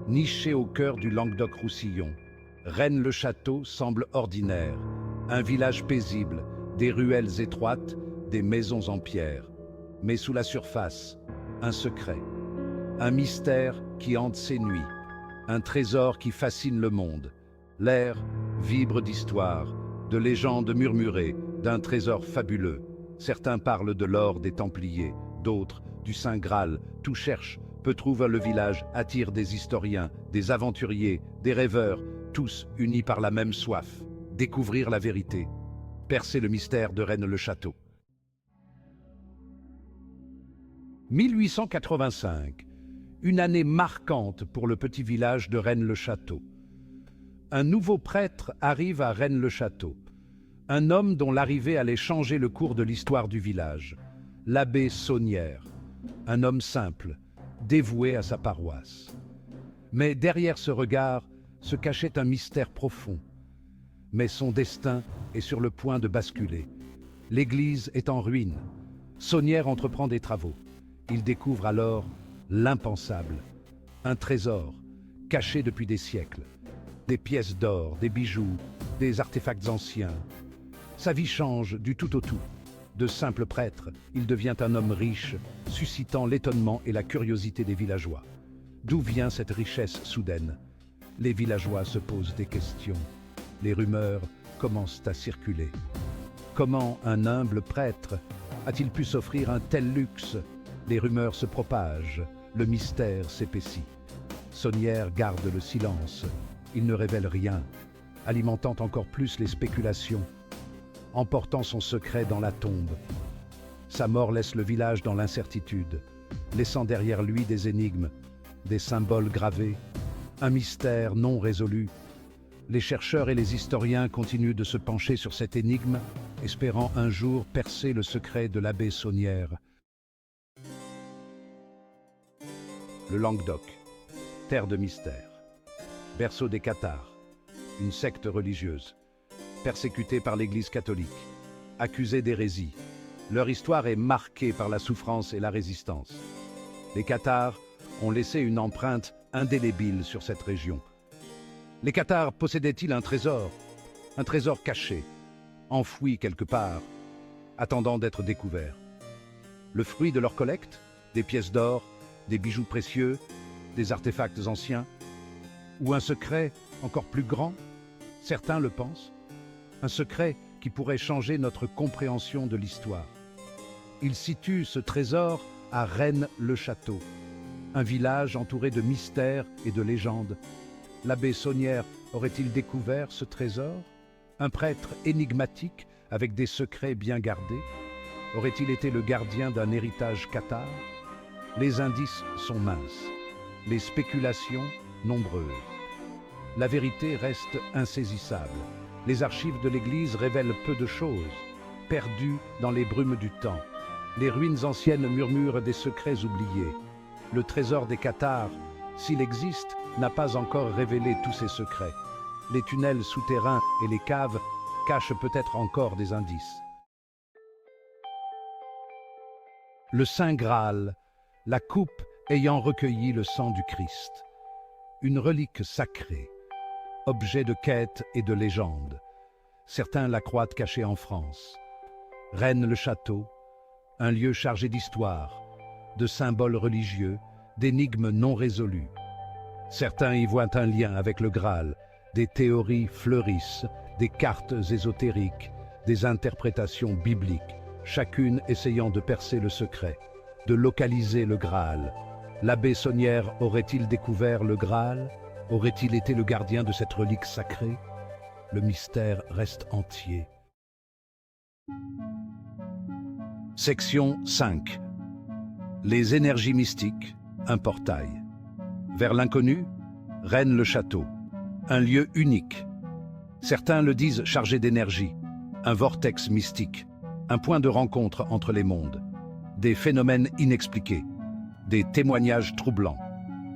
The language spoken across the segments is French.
Niché au cœur du Languedoc-Roussillon, Rennes-le-Château semble ordinaire, un village paisible, des ruelles étroites, des maisons en pierre. Mais sous la surface, un secret, un mystère qui hante ses nuits, un trésor qui fascine le monde. L'air vibre d'histoire, de légendes murmurées, d'un trésor fabuleux. Certains parlent de l'or des Templiers, d'autres du Saint Graal. Tout cherche, peut trouver le village, attire des historiens, des aventuriers, des rêveurs, tous unis par la même soif. Découvrir la vérité, percer le mystère de Rennes-le-Château. 1885, une année marquante pour le petit village de Rennes-le-Château. Un nouveau prêtre arrive à Rennes-le-Château, un homme dont l'arrivée allait changer le cours de l'histoire du village, l'abbé Saunière, un homme simple, dévoué à sa paroisse. Mais derrière ce regard se cachait un mystère profond. Mais son destin est sur le point de basculer. L'église est en ruine. Saunière entreprend des travaux. Il découvre alors l'impensable, un trésor caché depuis des siècles. Des pièces d'or, des bijoux, des artefacts anciens. Sa vie change du tout au tout. De simple prêtre, il devient un homme riche, suscitant l'étonnement et la curiosité des villageois. D'où vient cette richesse soudaine? Les villageois se posent des questions. Les rumeurs commencent à circuler. Comment un humble prêtre a-t-il pu s'offrir un tel luxe? Les rumeurs se propagent, le mystère s'épaissit. Saunière garde le silence. Il ne révèle rien, alimentant encore plus les spéculations, emportant son secret dans la tombe. Sa mort laisse le village dans l'incertitude, laissant derrière lui des énigmes, des symboles gravés, un mystère non résolu. Les chercheurs et les historiens continuent de se pencher sur cette énigme, espérant un jour percer le secret de l'abbé Saunière. Le Languedoc, terre de mystère, berceau des cathares, une secte religieuse, persécutée par l'Église catholique, accusée d'hérésie. Leur histoire est marquée par la souffrance et la résistance. Les cathares ont laissé une empreinte indélébile sur cette région. Les cathares possédaient-ils un trésor caché, enfoui quelque part, attendant d'être découvert? Le fruit de leur collecte, des pièces d'or, des bijoux précieux, des artefacts anciens, ou un secret encore plus grand? Certains le pensent. Un secret qui pourrait changer notre compréhension de l'histoire. Il situe ce trésor à Rennes-le-Château, un village entouré de mystères et de légendes. L'abbé Saunière aurait-il découvert ce trésor? Un prêtre énigmatique avec des secrets bien gardés? Aurait-il été le gardien d'un héritage cathare? Les indices sont minces, les spéculations nombreuses. La vérité reste insaisissable. Les archives de l'Église révèlent peu de choses, perdues dans les brumes du temps. Les ruines anciennes murmurent des secrets oubliés. Le trésor des cathares, s'il existe, n'a pas encore révélé tous ses secrets. Les tunnels souterrains et les caves cachent peut-être encore des indices. Le Saint Graal, la coupe ayant recueilli le sang du Christ. Une relique sacrée, objet de quête et de légende. Certains la croient cachée en France. Rennes-le-Château, un lieu chargé d'histoire, de symboles religieux, d'énigmes non résolues. Certains y voient un lien avec le Graal, des théories fleurissent, des cartes ésotériques, des interprétations bibliques, chacune essayant de percer le secret, de localiser le Graal. L'abbé Saunière aurait-il découvert le Graal? Aurait-il été le gardien de cette relique sacrée? Le mystère reste entier. Section 5. Les énergies mystiques, un portail. Vers l'inconnu, Rennes-le-Château, un lieu unique. Certains le disent chargé d'énergie, un vortex mystique, un point de rencontre entre les mondes. Des phénomènes inexpliqués, des témoignages troublants,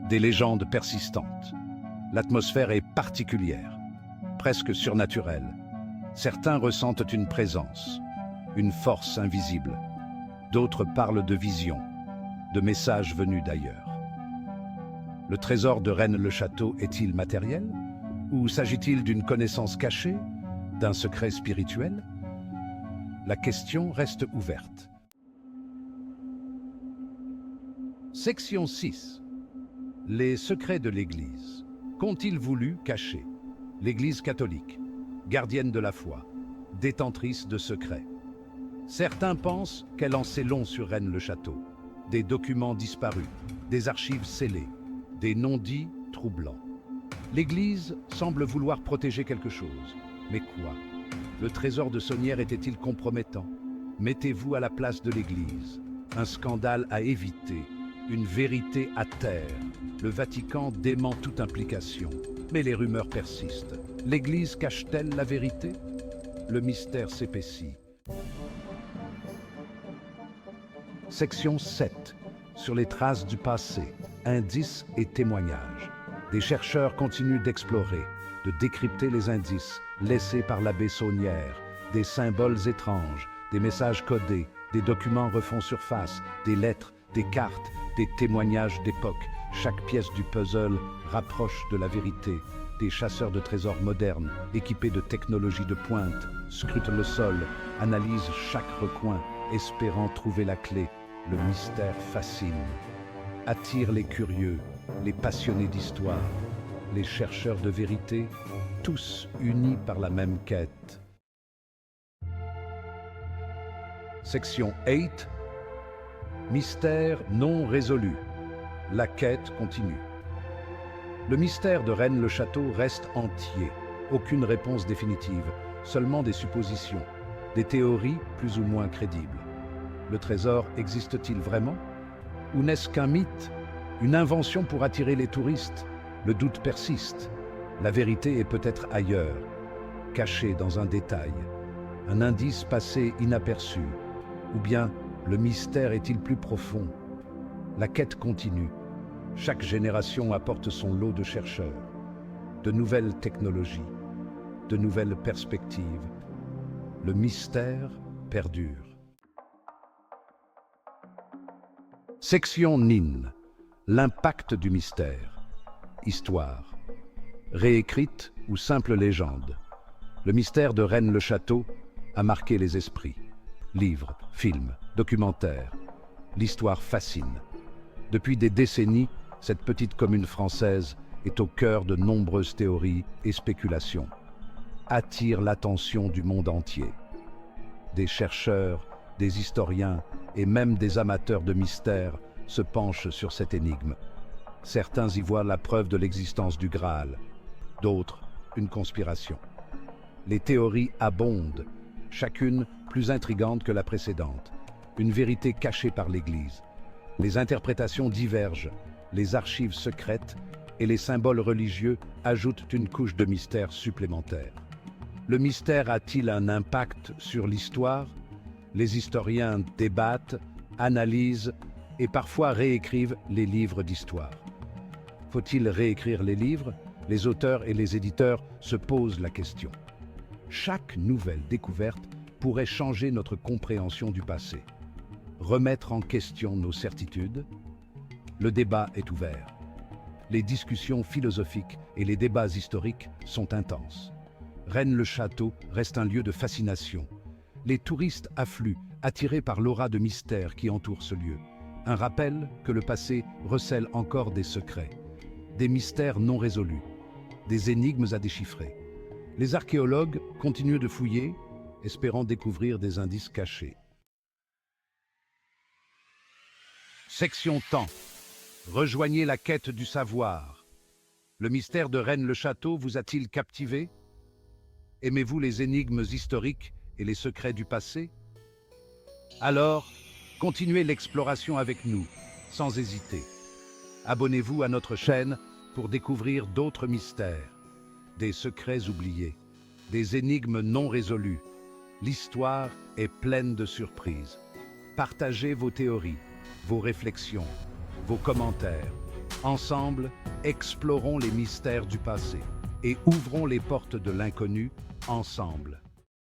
des légendes persistantes. L'atmosphère est particulière, presque surnaturelle. Certains ressentent une présence, une force invisible. D'autres parlent de visions, de messages venus d'ailleurs. Le trésor de Rennes-le-Château est-il matériel? Ou s'agit-il d'une connaissance cachée, d'un secret spirituel? La question reste ouverte. Section 6. Les secrets de l'Église. Qu'ont-ils voulu cacher? L'Église catholique, gardienne de la foi, détentrice de secrets. Certains pensent qu'elle en sait long sur Rennes-le-Château. Des documents disparus, des archives scellées, des non-dits troublants. L'Église semble vouloir protéger quelque chose. Mais quoi? Le trésor de Sonnières était-il compromettant? Mettez-vous à la place de l'Église. Un scandale à éviter, une vérité à taire. Le Vatican dément toute implication. Mais les rumeurs persistent. L'Église cache-t-elle la vérité? Le mystère s'épaissit. Section 7. Sur les traces du passé, indices et témoignages. Des chercheurs continuent d'explorer, de décrypter les indices laissés par l'abbé Sonnières, des symboles étranges, des messages codés, des documents refont surface, des lettres, des cartes, des témoignages d'époque. Chaque pièce du puzzle rapproche de la vérité. Des chasseurs de trésors modernes, équipés de technologies de pointe, scrutent le sol, analysent chaque recoin, espérant trouver la clé. Le mystère fascine, attire les curieux, les passionnés d'histoire, les chercheurs de vérité, tous unis par la même quête. Section 8. Mystère non résolu. La quête continue. Le mystère de Rennes-le-Château reste entier. Aucune réponse définitive, seulement des suppositions, des théories plus ou moins crédibles. Le trésor existe-t-il vraiment? Ou n'est-ce qu'un mythe, une invention pour attirer les touristes? Le doute persiste. La vérité est peut-être ailleurs, cachée dans un détail, un indice passé inaperçu. Ou bien, le mystère est-il plus profond? La quête continue. Chaque génération apporte son lot de chercheurs, de nouvelles technologies, de nouvelles perspectives. Le mystère perdure. Section NIN. L'impact du mystère. Histoire. Réécrite ou simple légende. Le mystère de Rennes-le-Château a marqué les esprits. Livres, films, documentaires. L'histoire fascine. Depuis des décennies, cette petite commune française est au cœur de nombreuses théories et spéculations. Attire l'attention du monde entier. Des chercheurs, des historiens et même des amateurs de mystère se penchent sur cette énigme. Certains y voient la preuve de l'existence du Graal, d'autres une conspiration. Les théories abondent, chacune plus intrigante que la précédente. Une vérité cachée par l'Église. Les interprétations divergent, les archives secrètes et les symboles religieux ajoutent une couche de mystère supplémentaire. Le mystère a-t-il un impact sur l'histoire? Les historiens débattent, analysent et parfois réécrivent les livres d'histoire. Faut-il réécrire les livres? Les auteurs et les éditeurs se posent la question. Chaque nouvelle découverte pourrait changer notre compréhension du passé, remettre en question nos certitudes. Le débat est ouvert. Les discussions philosophiques et les débats historiques sont intenses. Rennes-le-Château reste un lieu de fascination. Les touristes affluent, attirés par l'aura de mystère qui entoure ce lieu. Un rappel que le passé recèle encore des secrets, des mystères non résolus, des énigmes à déchiffrer. Les archéologues continuent de fouiller, espérant découvrir des indices cachés. Section temps. Rejoignez la quête du savoir. Le mystère de Rennes-le-Château vous a-t-il captivé? Aimez-vous les énigmes historiques et les secrets du passé? Alors, continuez l'exploration avec nous, sans hésiter. Abonnez-vous à notre chaîne pour découvrir d'autres mystères, des secrets oubliés, des énigmes non résolues. L'histoire est pleine de surprises. Partagez vos théories, vos réflexions, vos commentaires. Ensemble, explorons les mystères du passé et ouvrons les portes de l'inconnu ensemble.